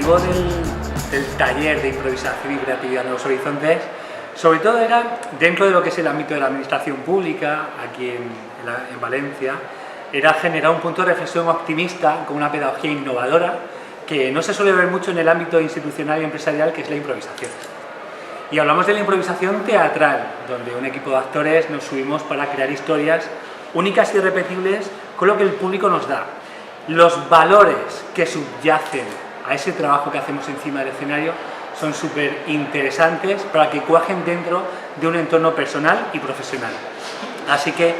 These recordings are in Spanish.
objetivo del taller de improvisación y creatividad Nuevos Horizontes, sobre todo era dentro de lo que es el ámbito de la administración pública, aquí en Valencia, era generar un punto de reflexión optimista con una pedagogía innovadora que no se suele ver mucho en el ámbito institucional y empresarial, que es la improvisación. Y hablamos de la improvisación teatral, donde un equipo de actores nos subimos para crear historias únicas y irrepetibles con lo que el público nos da. Los valores que subyacen a ese trabajo que hacemos encima del escenario son súper interesantes para que cuajen dentro de un entorno personal y profesional. Así que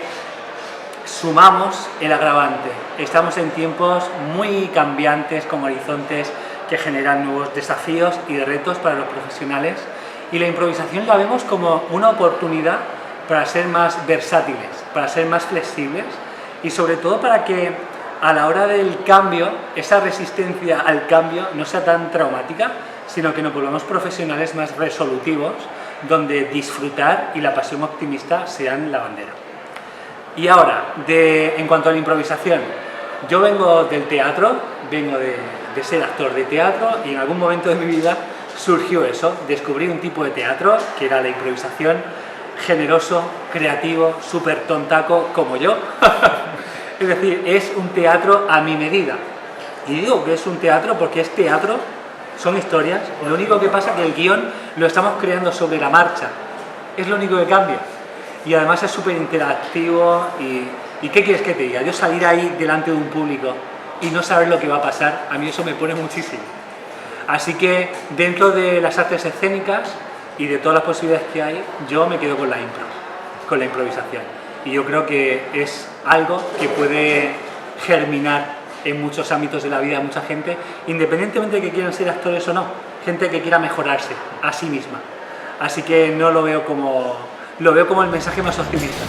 sumamos el agravante. Estamos en tiempos muy cambiantes, con horizontes que generan nuevos desafíos y retos para los profesionales, y la improvisación la vemos como una oportunidad para ser más versátiles, para ser más flexibles y sobre todo para que a la hora del cambio, esa resistencia al cambio no sea tan traumática, sino que nos volvamos profesionales más resolutivos, donde disfrutar y la pasión optimista sean la bandera. Y ahora, en cuanto a la improvisación, yo vengo del teatro, vengo de ser actor de teatro, y en algún momento de mi vida surgió eso, descubrí un tipo de teatro que era la improvisación, generoso, creativo, súper tontaco como yo. Es decir, es un teatro a mi medida. Y digo que es un teatro porque es teatro, son historias, lo único que pasa es que el guión lo estamos creando sobre la marcha, es lo único que cambia. Y además es súper interactivo y ¿qué quieres que te diga? Yo salir ahí delante de un público y no saber lo que va a pasar, a mí eso me pone muchísimo. Así que dentro de las artes escénicas y de todas las posibilidades que hay, yo me quedo con la impro, con la improvisación. Y yo creo que es algo que puede germinar en muchos ámbitos de la vida de mucha gente, independientemente de que quieran ser actores o no, gente que quiera mejorarse a sí misma. Así que no lo veo como, lo veo como el mensaje más optimista.